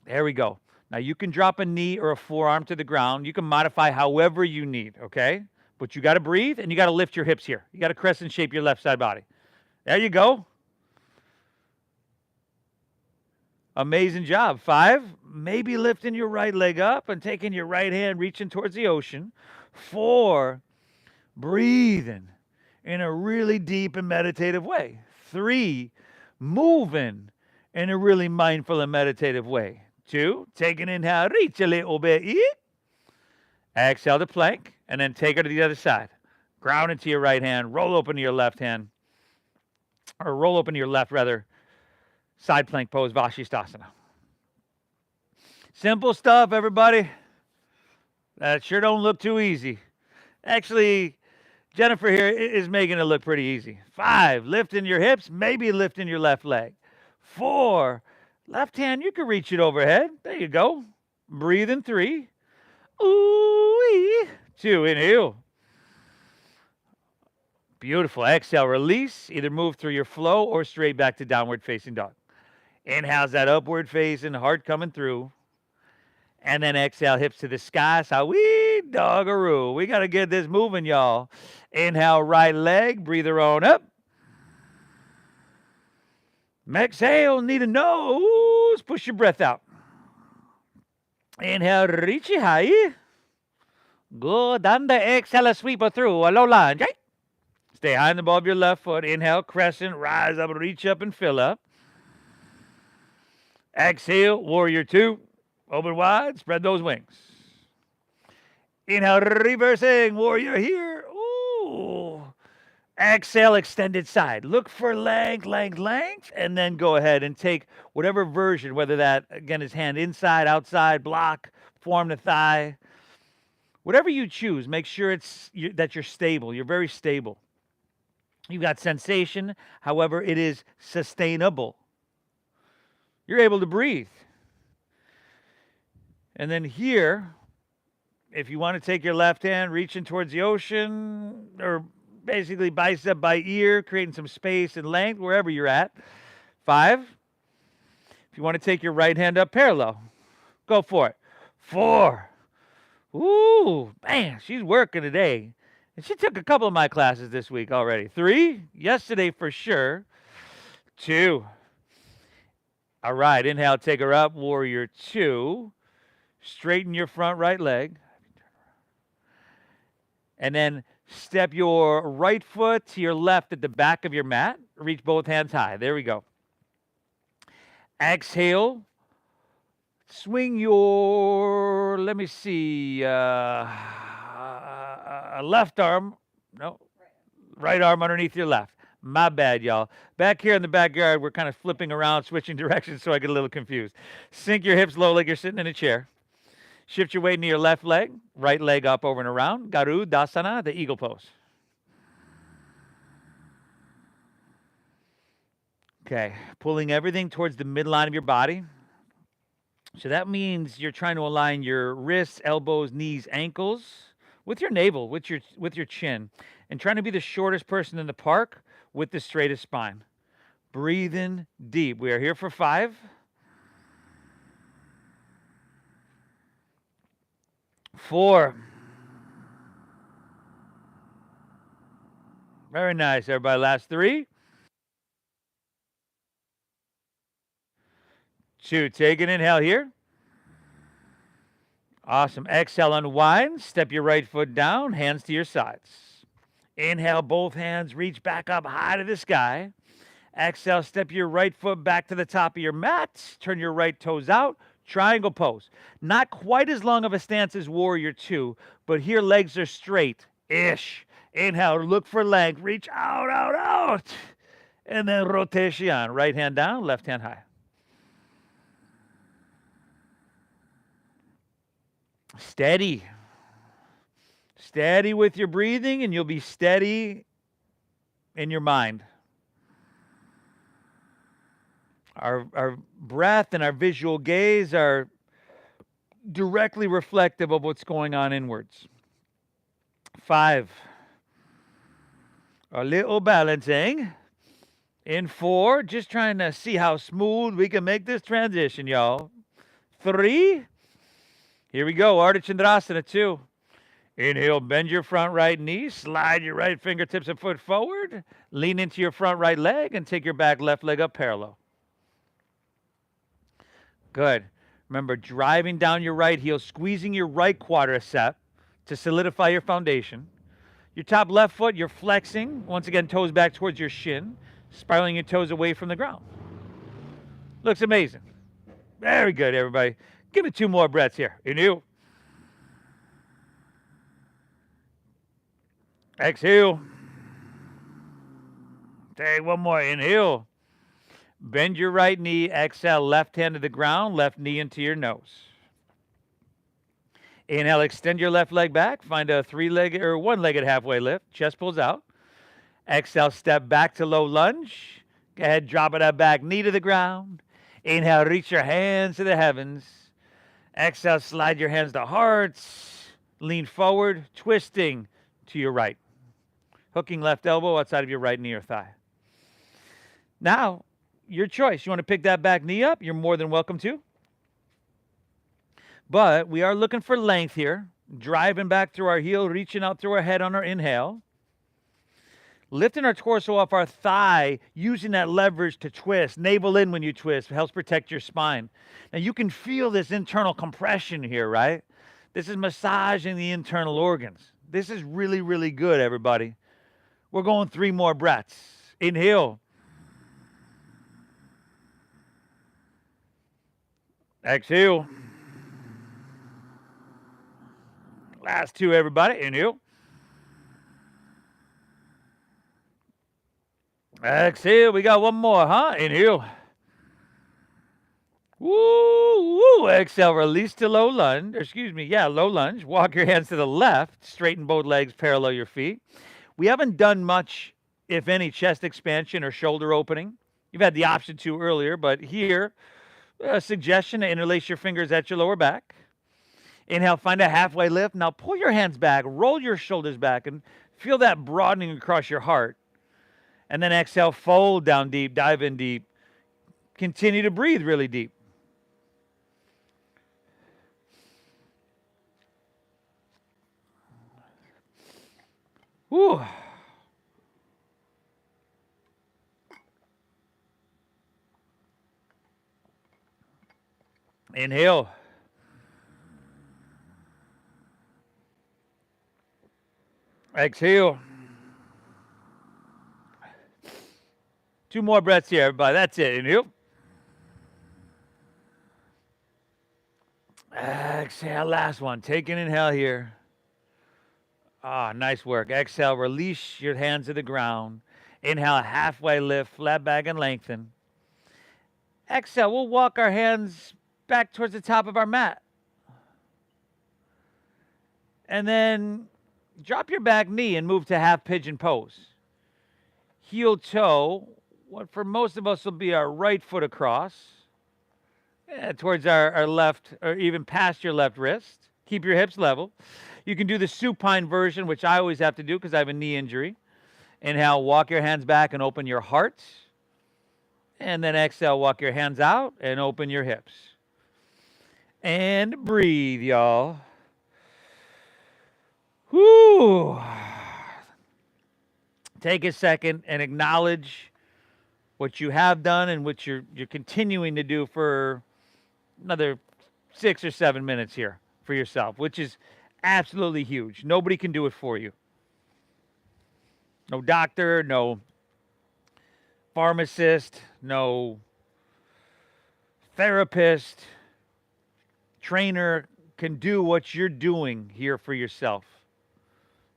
There we go. Now, you can drop a knee or a forearm to the ground. You can modify however you need, okay? But you got to breathe, and you got to lift your hips here. You got to crescent shape your left side body. There you go. Amazing job. 5, maybe lifting your right leg up and taking your right hand, reaching towards the ocean. 4, breathing in a really deep and meditative way. 3, moving in a really mindful and meditative way. 2, take an inhale, reach a little bit. Exhale to plank, and then take her to the other side. Ground into your right hand, roll open to your left hand, or roll open to your left, rather. Side plank pose, Vashisthasana. Simple stuff, everybody. That sure don't look too easy. Actually, Jennifer here is making it look pretty easy. 5, lifting your hips, maybe lifting your left leg. 4, left hand, you can reach it overhead. There you go. Breathe in 3. Ooh-wee. 2, inhale. Beautiful. Exhale, release. Either move through your flow or straight back to downward facing dog. Inhale's that upward facing, heart coming through. And then exhale, hips to the sky. Sawee doggaroo. We got to get this moving, y'all. Inhale, right leg. Breathe her on up. Exhale, need a nose. Push your breath out. Inhale, reach it high. Good. And the exhale, sweep her through. A low lunge. Stay high and above your left foot. Inhale, crescent, rise up, reach up, and fill up. Exhale, warrior 2. Open wide, spread those wings. Inhale, reversing, warrior here. Ooh. Exhale, extended side. Look for length, length, length, and then go ahead and take whatever version, whether that, again, is hand inside, outside, block, form the thigh. Whatever you choose, make sure that you're stable. You're very stable. You've got sensation, however, it is sustainable. You're able to breathe. And then here, if you want to take your left hand, reaching towards the ocean, or basically bicep by ear, creating some space and length wherever you're at. 5. If you want to take your right hand up parallel, go for it. 4. Ooh, man, she's working today. And she took a couple of my classes this week already. 3, yesterday for sure. 2. All right, inhale, take her up, warrior 2. Straighten your front right leg. And then step your right foot to your left at the back of your mat. Reach both hands high. There we go. Exhale. Swing your, let me see, left arm. No, right arm underneath your left. My bad, y'all. Back here in the backyard, we're kind of flipping around, switching directions, so I get a little confused. Sink your hips low like you're sitting in a chair. Shift your weight into your left leg, right leg up, over and around. Garudasana, the eagle pose. Okay, pulling everything towards the midline of your body. So that means you're trying to align your wrists, elbows, knees, ankles with your navel, with your chin, and trying to be the shortest person in the park with the straightest spine. Breathe in deep. We are here for 5. 4. Very nice, everybody. Last 3. 2. Take an inhale here. Awesome. Exhale, unwind. Step your right foot down, hands to your sides. Inhale, both hands reach back up high to the sky. Exhale, step your right foot back to the top of your mat. Turn your right toes out. Triangle pose. Not quite as long of a stance as warrior 2, but here legs are straight-ish. Inhale, look for length. Reach out, out, out. And then rotation. Right hand down, left hand high. Steady. Steady with your breathing, and you'll be steady in your mind. Our breath and our visual gaze are directly reflective of what's going on inwards. 5. A little balancing. In 4, just trying to see how smooth we can make this transition, y'all. 3. Here we go, Ardha Chandrasana 2. Inhale, bend your front right knee, slide your right fingertips a foot forward, lean into your front right leg, and take your back left leg up parallel. Good. Remember, driving down your right heel, squeezing your right quadricep to solidify your foundation. Your top left foot, you're flexing. Once again, toes back towards your shin, spiraling your toes away from the ground. Looks amazing. Very good, everybody. Give it 2 more breaths here. Inhale. Exhale. Take 1 more. Inhale. Bend your right knee. Exhale, left hand to the ground, left knee into your nose. Inhale, extend your left leg back. Find a 3-legged or 1-legged halfway lift. Chest pulls out. Exhale, step back to low lunge. Go ahead, drop it that back knee to the ground. Inhale, reach your hands to the heavens. Exhale, slide your hands to hearts. Lean forward, twisting to your right. Hooking left elbow outside of your right knee or thigh. Now, your choice. You want to pick that back knee up? You're more than welcome to. But we are looking for length here. Driving back through our heel, reaching out through our head on our inhale. Lifting our torso off our thigh, using that leverage to twist. Navel in when you twist. It helps protect your spine. Now, you can feel this internal compression here, right? This is massaging the internal organs. This is really, really good, everybody. We're going 3 more breaths. Inhale. Exhale. Last two, everybody. Inhale. Exhale. We got one more, huh? Inhale. Woo, woo. Exhale. Release to low lunge. Excuse me. Yeah, low lunge. Walk your hands to the left. Straighten both legs parallel your feet. We haven't done much, if any, chest expansion or shoulder opening. You've had the option to earlier, but here, a suggestion to interlace your fingers at your lower back. Inhale, find a halfway lift. Now pull your hands back, roll your shoulders back, and feel that broadening across your heart. And then exhale, fold down deep, dive in deep. Continue to breathe really deep. Whew. Inhale. Exhale. Two more breaths here, everybody. That's it. Inhale. Exhale. Last one. Take an inhale here. Ah, nice work. Exhale. Release your hands to the ground. Inhale. Halfway lift. Flat back and lengthen. Exhale. We'll walk our hands back towards the top of our mat. And then drop your back knee and move to half pigeon pose. Heel toe, what for most of us will be our right foot across, towards our left, or even past your left wrist. Keep your hips level. You can do the supine version, which I always have to do because I have a knee injury. Inhale, walk your hands back and open your heart. And then exhale, walk your hands out and open your hips. And breathe, y'all. Whoo! Take a second and acknowledge what you have done and what you're continuing to do for another 6 or 7 minutes here for yourself, which is absolutely huge. Nobody can do it for you. No doctor, no pharmacist, no therapist, trainer can do what you're doing here for yourself.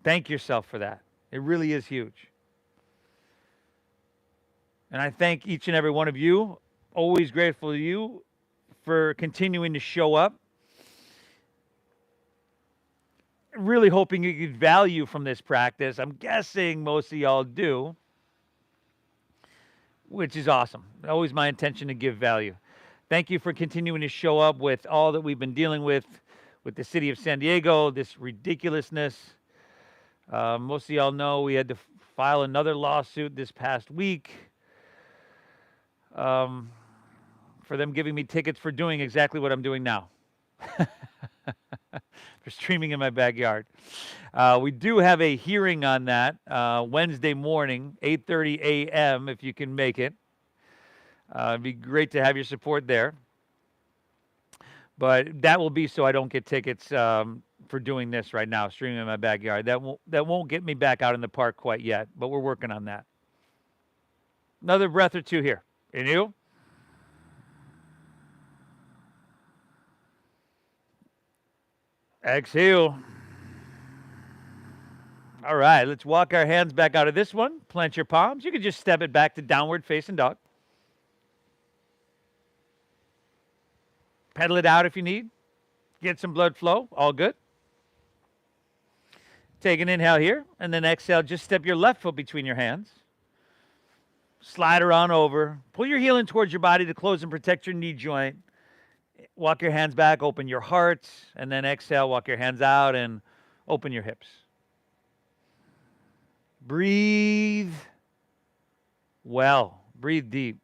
Thank yourself for that. It really is huge. And I thank each and every one of you. Always grateful to you for continuing to show up. Really hoping you get value from this practice. I'm guessing most of y'all do, which is awesome. Always my intention to give value. Thank you for continuing to show up with all that we've been dealing with the city of San Diego, this ridiculousness. Most of y'all know we had to file another lawsuit this past week for them giving me tickets for doing exactly what I'm doing now. For streaming in my backyard. We do have a hearing on that Wednesday morning, 8:30 a.m. if you can make it. It'd be great to have your support there. But that will be so I don't get tickets for doing this right now, streaming in my backyard. That won't get me back out in the park quite yet, but we're working on that. Another breath or two here. Inhale. Exhale. All right, let's walk our hands back out of this one. Plant your palms. You can just step it back to downward facing dog. Pedal it out if you need. Get some blood flow. All good. Take an inhale here, and then exhale. Just step your left foot between your hands. Slide her on over. Pull your heel in towards your body to close and protect your knee joint. Walk your hands back, open your heart, and then exhale, walk your hands out and open your hips. Breathe well. Breathe deep.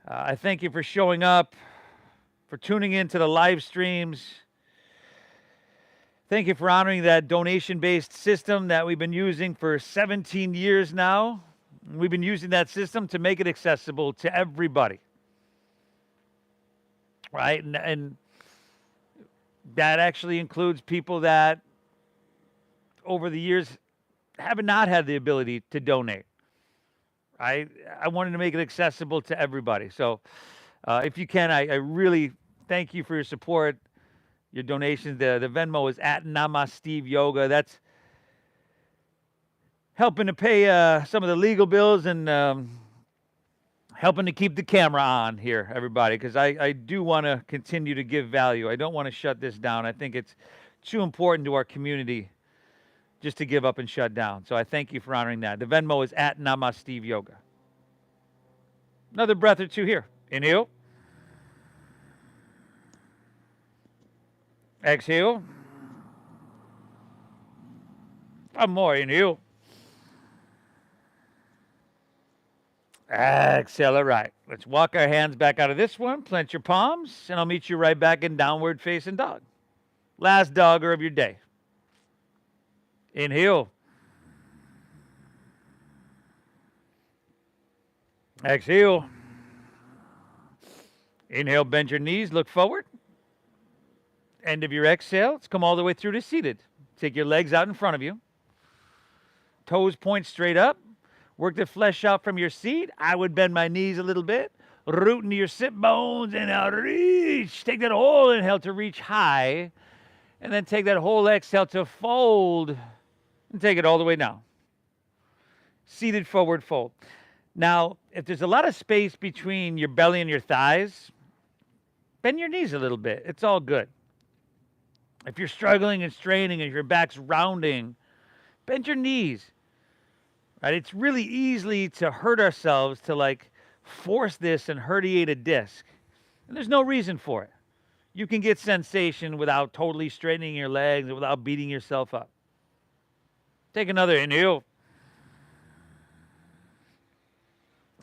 I thank you for showing up, for tuning into the live streams. Thank you for honoring that donation-based system that we've been using for 17 years now. We've been using that system to make it accessible to everybody. Right? And that actually includes people that over the years have not had the ability to donate. I wanted to make it accessible to everybody. So if you can, I really thank you for your support. your donations. The Venmo is at Namasteve Yoga. That's helping to pay some of the legal bills and helping to keep the camera on here, everybody, because I do want to continue to give value. I don't want to shut this down. I think it's too important to our community just to give up and shut down. So I thank you for honoring that. The Venmo is at Namasteve Yoga. Another breath or two here. Inhale. Exhale. One more. Inhale. Exhale. All right. Let's walk our hands back out of this one. Plant your palms, and I'll meet you right back in downward facing dog. Last dogger of your day. Inhale. Exhale. Inhale, bend your knees, look forward. End of your exhale. Let's come all the way through to seated. Take your legs out in front of you. Toes point straight up. Work the flesh out from your seat. I would bend my knees a little bit. Root into your sit bones and I'll reach. Take that whole inhale to reach high. And then take that whole exhale to fold. And take it all the way down. Seated forward fold. Now, if there's a lot of space between your belly and your thighs, bend your knees a little bit. It's all good. If you're struggling and straining and your back's rounding, bend your knees. Right? It's really easy to hurt ourselves to like force this and herniate a disc. And there's no reason for it. You can get sensation without totally straightening your legs and without beating yourself up. Take another inhale.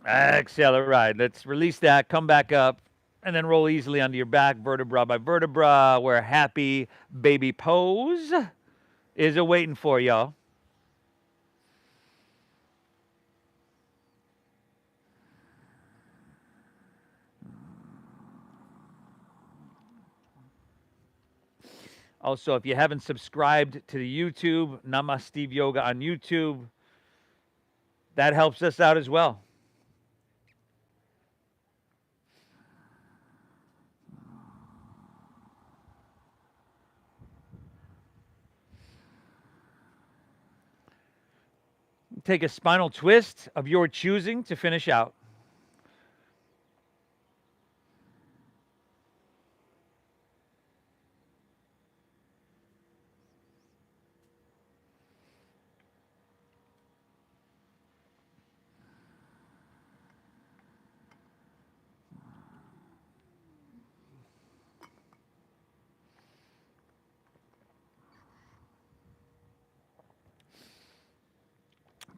Exhale. All right. Let's release that. Come back up. And then roll easily onto your back, vertebra by vertebra, where a happy baby pose is awaiting for y'all. Also, if you haven't subscribed to the YouTube, Namasteve Yoga on YouTube, that helps us out as well. Take a spinal twist of your choosing to finish out.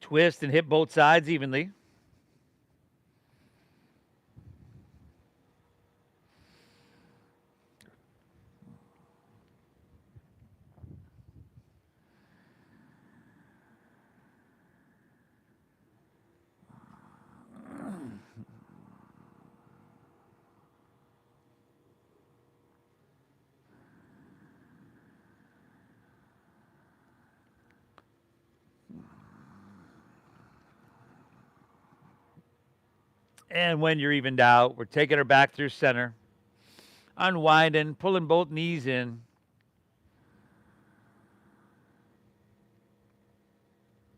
Twist and hit both sides evenly. And when you're evened out, we're taking her back through center. Unwinding, pulling both knees in.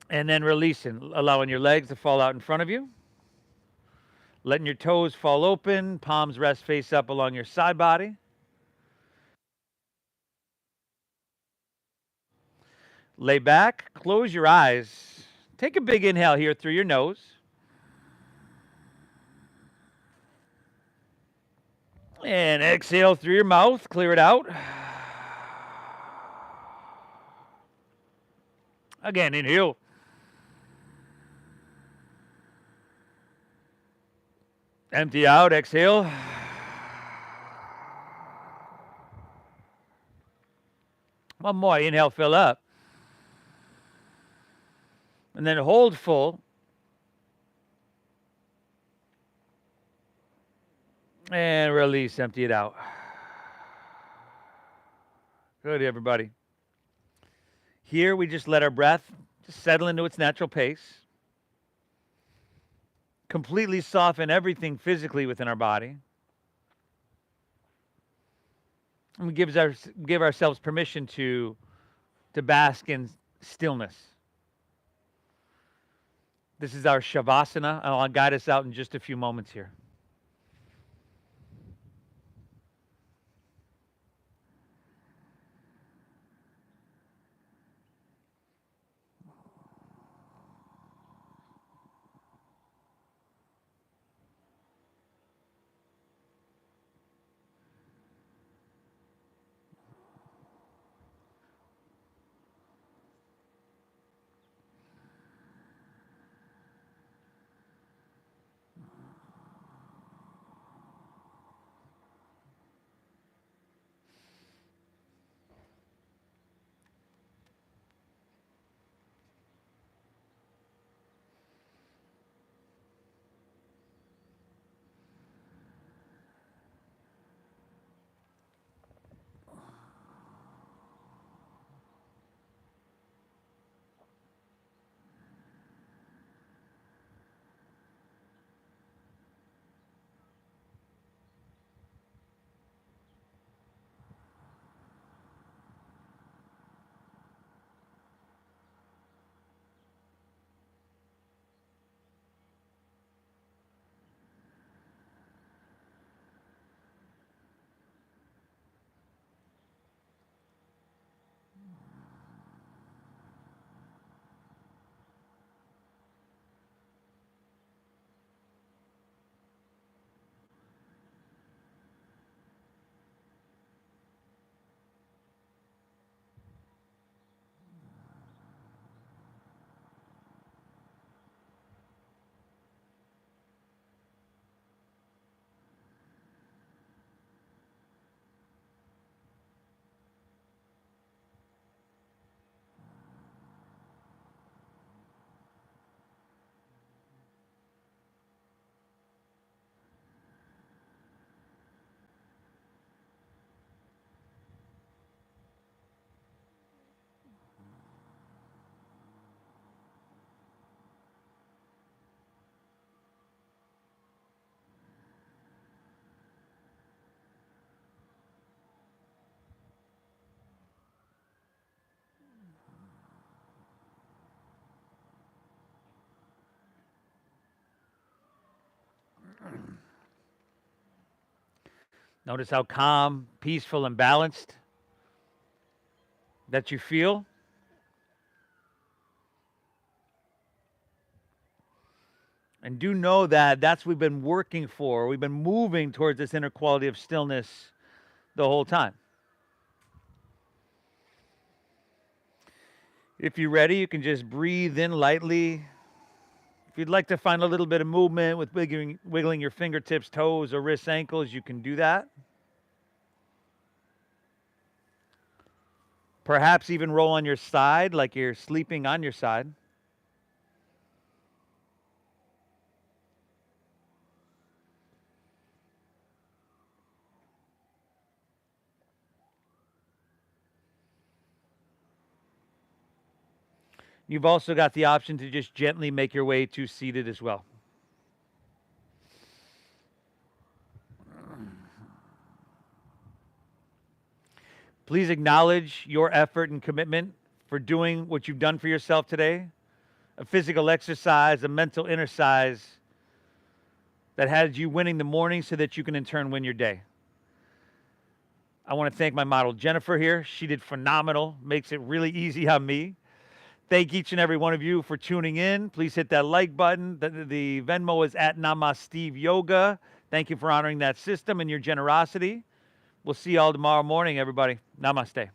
And then releasing, allowing your legs to fall out in front of you. Letting your toes fall open, palms rest face up along your side body. Lay back, close your eyes. Take a big inhale here through your nose. And exhale through your mouth, clear it out. Again, inhale. Empty out, exhale. One more, inhale, fill up. And then hold full. And release, empty it out. Good, everybody. Here we just let our breath just settle into its natural pace. Completely soften everything physically within our body. And we give ourselves permission to bask in stillness. This is our Shavasana, and I'll guide us out in just a few moments here. Notice how calm, peaceful, and balanced that you feel. And do know that that's what we've been working for. We've been moving towards this inner quality of stillness the whole time. If you're ready, you can just breathe in lightly. If you'd like to find a little bit of movement with wiggling your fingertips, toes, or wrists, ankles, you can do that. Perhaps even roll on your side like you're sleeping on your side. You've also got the option to just gently make your way to seated as well. Please acknowledge your effort and commitment for doing what you've done for yourself today. A physical exercise, a mental exercise that has you winning the morning so that you can in turn win your day. I want to thank my model Jennifer here. She did phenomenal, makes it really easy on me. Thank each and every one of you for tuning in. Please hit that like button. The Venmo is at Namasteve Yoga. Thank you for honoring that system and your generosity. We'll see you all tomorrow morning, everybody. Namaste.